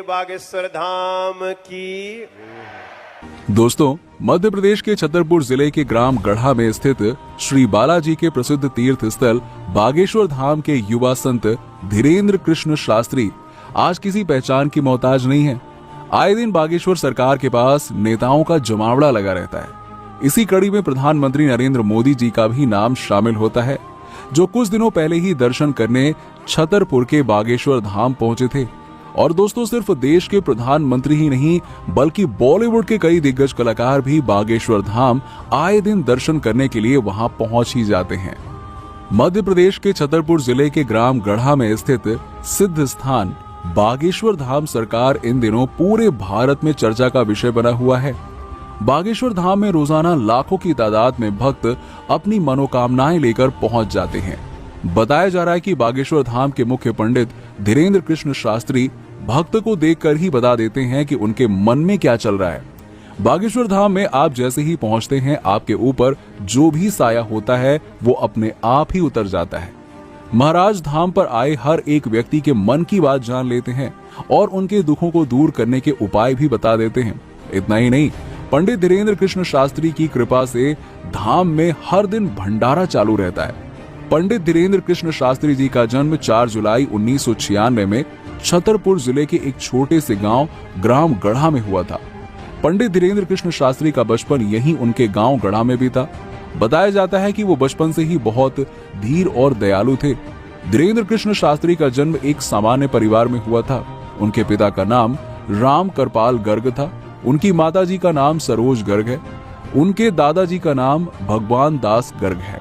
बागेश्वर धाम की। दोस्तों, मध्य प्रदेश के छतरपुर जिले के ग्राम गढ़ा में स्थित श्री बालाजी के प्रसिद्ध तीर्थ स्थल बागेश्वर धाम के युवा संत धीरेन्द्र कृष्ण शास्त्री आज किसी पहचान की मोहताज नहीं है। आए दिन बागेश्वर सरकार के पास नेताओं का जमावड़ा लगा रहता है। इसी कड़ी में प्रधानमंत्री नरेंद्र मोदी जी का भी नाम शामिल होता है, जो कुछ दिनों पहले ही दर्शन करने छतरपुर के बागेश्वर धाम पहुंचे थे। और दोस्तों, सिर्फ देश के प्रधानमंत्री ही नहीं बल्कि बॉलीवुड के कई दिग्गज कलाकार भी बागेश्वर धाम आए दिन दर्शन करने के लिए वहां पहुंच ही जाते हैं। मध्य प्रदेश के छतरपुर जिले के ग्राम गढ़ा में स्थित सिद्ध स्थान बागेश्वर धाम सरकार इन दिनों पूरे भारत में चर्चा का विषय बना हुआ है। बागेश्वर धाम में रोजाना लाखों की तादाद में भक्त अपनी मनोकामनाएं लेकर पहुंच जाते हैं। बताया जा रहा है कि बागेश्वर धाम के मुख्य पंडित धीरेन्द्र कृष्ण शास्त्री भक्त को देखकर ही बता देते हैं कि उनके मन में क्या चल रहा है। बागेश्वर धाम में आप जैसे ही पहुंचते हैं, आपके ऊपर जो भी साया होता है वो अपने आप ही उतर जाता है। महाराज धाम पर आए हर एक व्यक्ति के मन की बात जान लेते हैं और उनके दुखों को दूर करने के उपाय भी बता देते हैं। इतना ही नहीं, पंडित धीरेन्द्र कृष्ण शास्त्री की कृपा से धाम में हर दिन भंडारा चालू रहता है। पंडित धीरेन्द्र कृष्ण शास्त्री जी का जन्म 4 जुलाई 1996 में छतरपुर जिले के एक छोटे से गांव ग्राम गढ़ा में हुआ था। पंडित धीरेन्द्र कृष्ण शास्त्री का बचपन यहीं उनके गांव गढ़ा में भी था। बताया जाता है कि वो बचपन से ही बहुत धीर और दयालु थे। धीरेन्द्र कृष्ण शास्त्री का जन्म एक सामान्य परिवार में हुआ था। उनके पिता का नाम राम करपाल गर्ग था। उनकी माताजी का नाम सरोज गर्ग है। उनके दादाजी का नाम भगवान दास गर्ग है।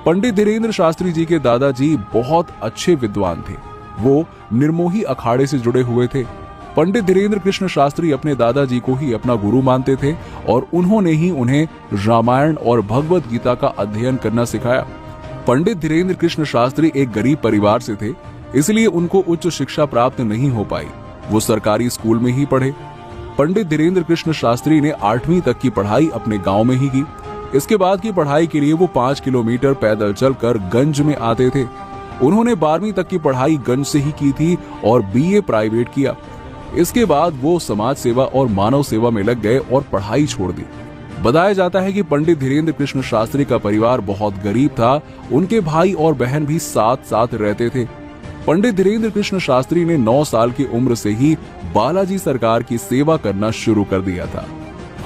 पंडित धीरेन्द्र शास्त्री जी के दादाजी बहुत अच्छे विद्वान थे। वो निर्मोही अखाड़े से जुड़े हुए थे। पंडित धीरेन्द्र कृष्ण शास्त्री अपने दादाजी को ही अपना गुरु मानते थे और उन्होंने ही उन्हें रामायण और भगवत गीता का अध्ययन करना सिखाया। पंडित धीरेन्द्र कृष्ण शास्त्री एक गरीब परिवार से थे, इसलिए उनको उच्च शिक्षा प्राप्त नहीं हो पाई। वो सरकारी स्कूल में ही पढ़े। पंडित धीरेन्द्र कृष्ण शास्त्री ने 8वीं तक की पढ़ाई अपने गांव में ही की। इसके बाद की पढ़ाई के लिए वो 5 किलोमीटर पैदल चलकर गंज में आते थे। उन्होंने 12वीं तक की पढ़ाई गंज से ही की थी और बीए प्राइवेट किया। इसके बाद वो समाज सेवा और मानव सेवा में लग गए और पढ़ाई छोड़ दी। बताया जाता है कि पंडित धीरेन्द्र कृष्ण शास्त्री का परिवार बहुत गरीब था। उनके भाई और बहन भी साथ साथ रहते थे। पंडित धीरेन्द्र कृष्ण शास्त्री ने 9 साल की उम्र से ही बालाजी सरकार की सेवा करना शुरू कर दिया था।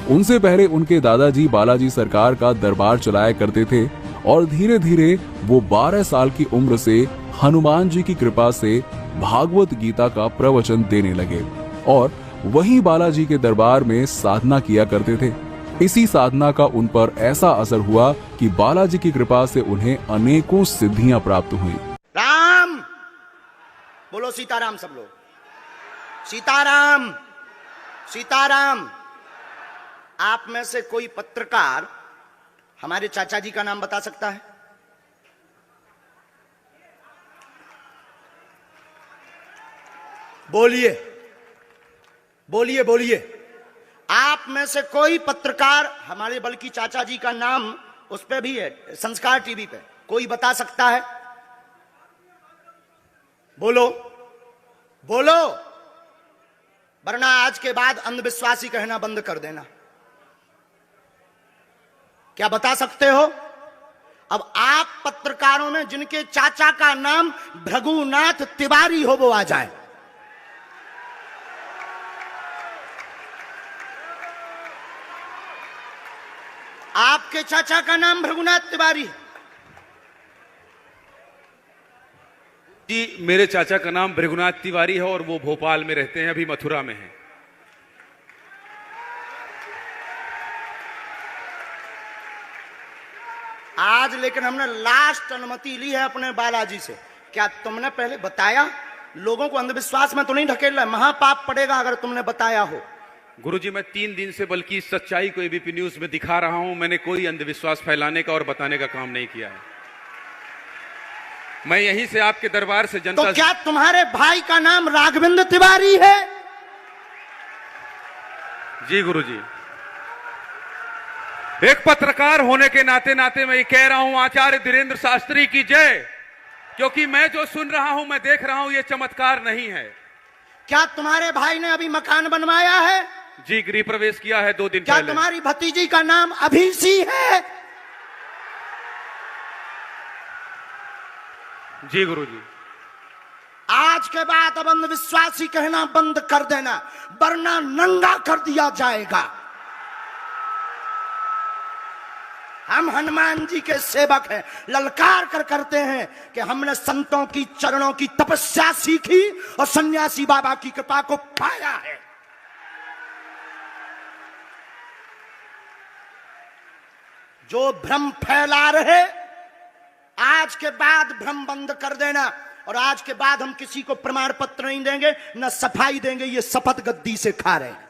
उनसे पहले उनके दादाजी बालाजी सरकार का दरबार चलाया करते थे और धीरे धीरे वो 12 साल की उम्र से हनुमान जी की कृपा से भागवत गीता का प्रवचन देने लगे और वहीं बालाजी के दरबार में साधना किया करते थे। इसी साधना का उन पर ऐसा असर हुआ कि बालाजी की कृपा से उन्हें अनेकों सिद्धियां प्राप्त हुई। राम बोलो, सीताराम सब लोग, सीताराम सीताराम। आप में से कोई पत्रकार हमारे चाचा जी का नाम बता सकता है? बोलिए बोलिए बोलिए। आप में से कोई पत्रकार हमारे बल्कि चाचा जी का नाम उस पे भी है, संस्कार टीवी पे, कोई बता सकता है? बोलो बोलो, वरना आज के बाद अंधविश्वासी कहना बंद कर देना। क्या बता सकते हो? अब आप पत्रकारों में जिनके चाचा का नाम भृगुनाथ तिवारी हो वो आ जाए। आपके चाचा का नाम भृगुनाथ तिवारी है? जी, मेरे चाचा का नाम भृगुनाथ तिवारी है और वो भोपाल में रहते हैं, अभी मथुरा में हैं। आज लेकिन हमने लास्ट अनुमति ली है अपने बालाजी से। क्या तुमने पहले बताया? लोगों को अंधविश्वास में तो नहीं ढकेलना, महापाप पड़ेगा अगर तुमने बताया हो। गुरुजी, मैं 3 दिन से बल्कि इस सच्चाई को एबीपी न्यूज में दिखा रहा हूं। मैंने कोई अंधविश्वास फैलाने का और बताने का काम नहीं किया है। मैं यहीं से आपके दरबार से जनता तो क्या तुम्हारे भाई का नाम राघवेंद्र तिवारी है? जी गुरुजी, एक पत्रकार होने के नाते नाते मैं ये कह रहा हूं, आचार्य धीरेन्द्र शास्त्री की जय। क्योंकि मैं जो सुन रहा हूं, मैं देख रहा हूं, ये चमत्कार नहीं है। क्या तुम्हारे भाई ने अभी मकान बनवाया है? जी, गृह प्रवेश किया है 2 दिन क्या पहले। तुम्हारी भतीजी का नाम अभिसी है? जी गुरुजी। आज के बाद अब अंधविश्वासी कहना बंद कर देना, वरना नंगा कर दिया जाएगा। हम हनुमान जी के सेवक हैं, ललकार कर करते हैं कि हमने संतों की चरणों की तपस्या सीखी और सन्यासी बाबा की कृपा को पाया है। जो भ्रम फैला रहे, आज के बाद भ्रम बंद कर देना। और आज के बाद हम किसी को प्रमाण पत्र नहीं देंगे, न सफाई देंगे, ये शपथ गद्दी से खा रहे हैं।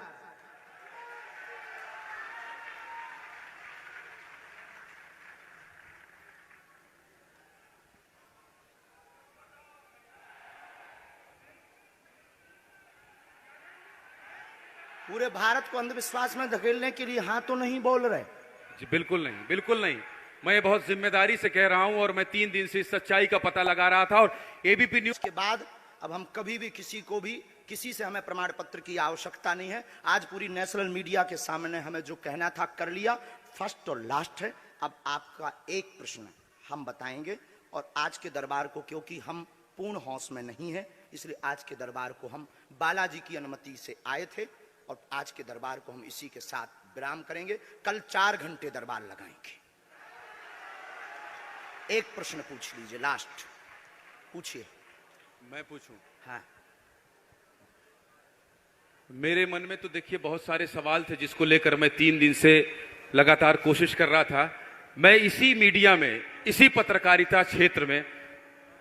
पूरे भारत को अंधविश्वास में धकेलने के लिए हाँ तो नहीं बोल रहे। जी बिल्कुल नहीं, बिल्कुल नहीं। मैं बहुत जिम्मेदारी से कह रहा हूं और मैं 3 दिन से इस सच्चाई का पता लगा रहा था। और एबीपी न्यूज के बाद अब हम कभी भी किसी से हमें प्रमाण पत्र की आवश्यकता नहीं है। आज पूरी नेशनल मीडिया के सामने हमें जो कहना था कर लिया, फर्स्ट और लास्ट है। अब आपका एक प्रश्न हम बताएंगे और आज के दरबार को, क्योंकि हम पूर्ण होश में नहीं है, इसलिए आज के दरबार को हम बालाजी की अनुमति से आए थे और आज के दरबार को हम इसी के साथ विराम करेंगे। कल 4 घंटे दरबार लगाएंगे। एक प्रश्न पूछ लीजिए, लास्ट पूछिए। मैं पूछूं? हाँ। मेरे मन में तो देखिए बहुत सारे सवाल थे जिसको लेकर मैं 3 दिन से लगातार कोशिश कर रहा था। मैं इसी मीडिया में, इसी पत्रकारिता क्षेत्र में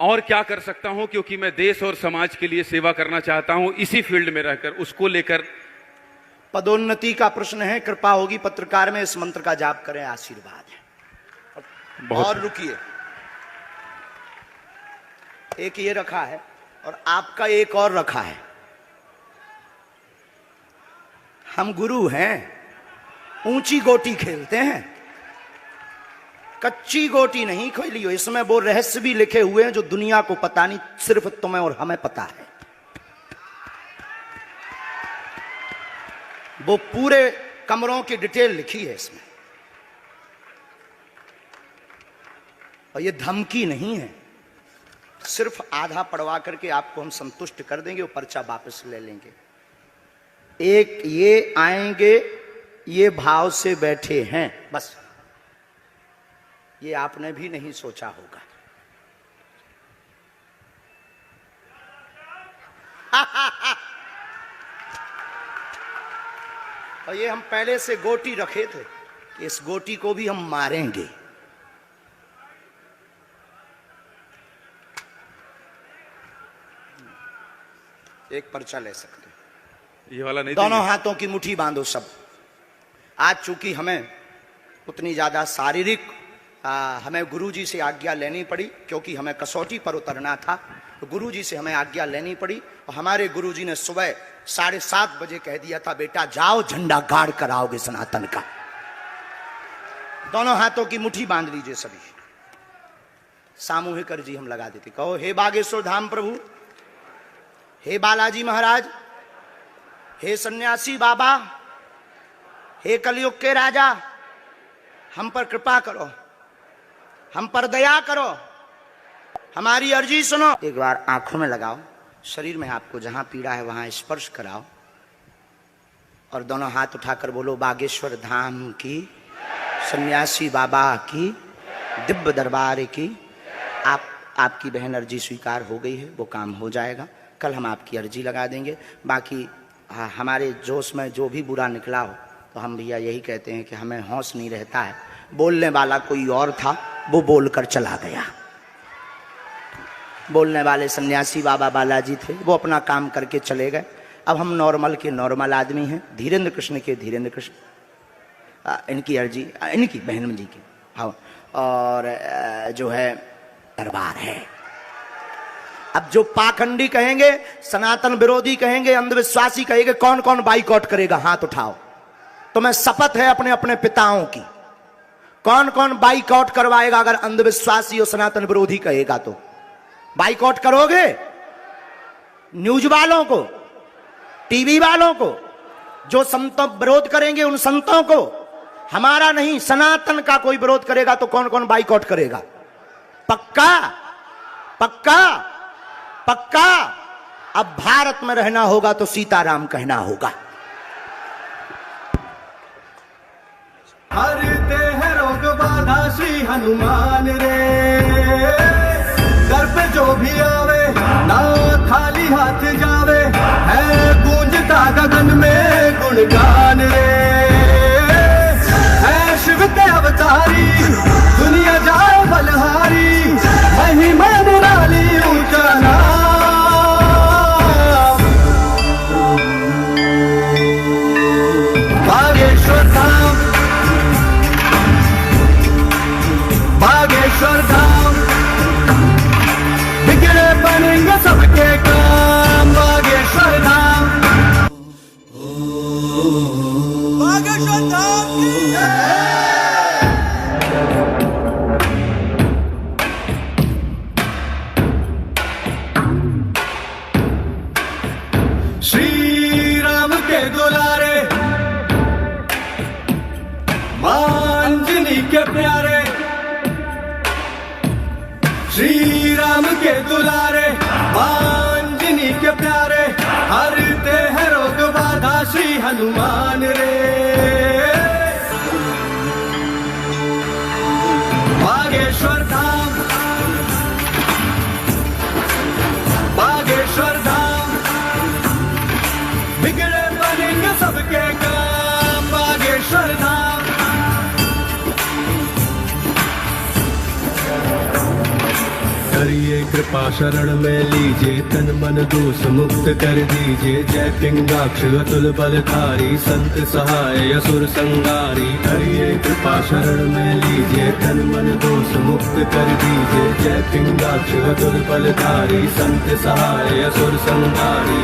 और क्या कर सकता हूं, क्योंकि मैं देश और समाज के लिए सेवा करना चाहता हूं इसी फील्ड में रहकर। उसको लेकर पदोन्नति का प्रश्न है, कृपा होगी पत्रकार में, इस मंत्र का जाप करें, आशीर्वाद है। और रुकिए, एक ये रखा है और आपका एक और रखा है। हम गुरु हैं, ऊंची गोटी खेलते हैं, कच्ची गोटी नहीं खेली हो। इसमें वो रहस्य भी लिखे हुए हैं जो दुनिया को पता नहीं, सिर्फ तुम्हें और हमें पता है। वो पूरे कमरों की डिटेल लिखी है इसमें। और ये धमकी नहीं है, सिर्फ आधा पढ़वा करके आपको हम संतुष्ट कर देंगे और पर्चा वापस ले लेंगे। एक ये आएंगे, ये भाव से बैठे हैं, बस ये आपने भी नहीं सोचा होगा। और ये हम पहले से गोटी रखे थे कि इस गोटी को भी हम मारेंगे। एक पर्चा ले सकते हैं, ये वाला नहीं। दोनों हाथों की मुट्ठी बांधो सब। आज चूंकि हमें उतनी ज्यादा शारीरिक हमें गुरुजी से आज्ञा लेनी पड़ी, क्योंकि हमें कसौटी पर उतरना था, तो गुरुजी से हमें आज्ञा लेनी पड़ी। और हमारे गुरुजी ने सुबह 7:30 बजे कह दिया था, बेटा जाओ झंडा गाड़ कर आओगे सनातन का। दोनों हाथों की मुट्ठी बांध लीजिए सभी। सामूहिक अर्जी हम लगा देते। कहो, हे बागेश्वर धाम प्रभु, हे बालाजी महाराज, हे सन्यासी बाबा, हे कलयुग के राजा, हम पर कृपा करो, हम पर दया करो, हमारी अर्जी सुनो। एक बार आंखों में लगाओ, शरीर में आपको जहां पीड़ा है वहां स्पर्श कराओ और दोनों हाथ उठाकर बोलो, बागेश्वर धाम की, सन्यासी बाबा की, दिव्य दरबार की। आपकी बहन अर्जी स्वीकार हो गई है, वो काम हो जाएगा। कल हम आपकी अर्जी लगा देंगे। बाकी हमारे जोश में जो भी बुरा निकला हो तो हम भैया यही कहते हैं कि हमें होश नहीं रहता है। बोलने वाला कोई और था, वो बोलकर चला गया। बोलने वाले सन्यासी बाबा बालाजी थे, वो अपना काम करके चले गए। अब हम नॉर्मल के नॉर्मल आदमी हैं, धीरेन्द्र कृष्ण के धीरेन्द्र कृष्ण। इनकी अर्जी, इनकी बहन जी की, हाँ, और जो है दरबार है। अब जो पाखंडी कहेंगे, सनातन विरोधी कहेंगे, अंधविश्वासी कहेंगे, कौन कौन बाइकआउट करेगा? हाथ उठाओ। तुम्हें शपथ है अपने अपने पिताओं की, कौन कौन बाइकआउट करवाएगा? अगर अंधविश्वासी और सनातन विरोधी कहेगा तो बाइकआउट करोगे? न्यूज वालों को, टीवी वालों को, जो संतों विरोध करेंगे उन संतों को, हमारा नहीं सनातन का कोई विरोध करेगा तो कौन कौन बाइकआउट करेगा? पक्का पक्का पक्का। अब भारत में रहना होगा तो सीताराम कहना होगा। हरते हैं रोग बाधा श्री हनुमान रे, दर पे जो भी आवे ना खाली हाथ जावे, है गूंजता गगन में गुणगान रे, है शिव के अवतारी दुनिया जाए बलहारी, महिमा निराली ऊंचा नाम। बागेश्वर धाम, बागेश्वर धाम, बिगड़े बनेंगे सबके काम। बागेश्वर धाम, बागेश्वर धाम की जय। श्री राम के दुलारे, मांजनी के प्यारे, श्री राम के दुलारे, मांजनी के प्यारे, हरते हैं रोग बाधा श्री हनुमान रे। बागेश्वर धाम, बागेश्वर धाम, बिगड़े बनेंगे सबके काम। बागेश्वर धाम, करिए कृपा शरण में लीजिए, तन मन दोष मुक्त कर दीजिए। जय पिंगाक्ष अतुल बलधारी, संत सहाय असुर संगारी। करिए कृपा शरण में लीजिए, तन मन दोष मुक्त कर दीजिए। जय पिंगाक्ष अतुल बलधारी, संत सहाय असुर संगारी।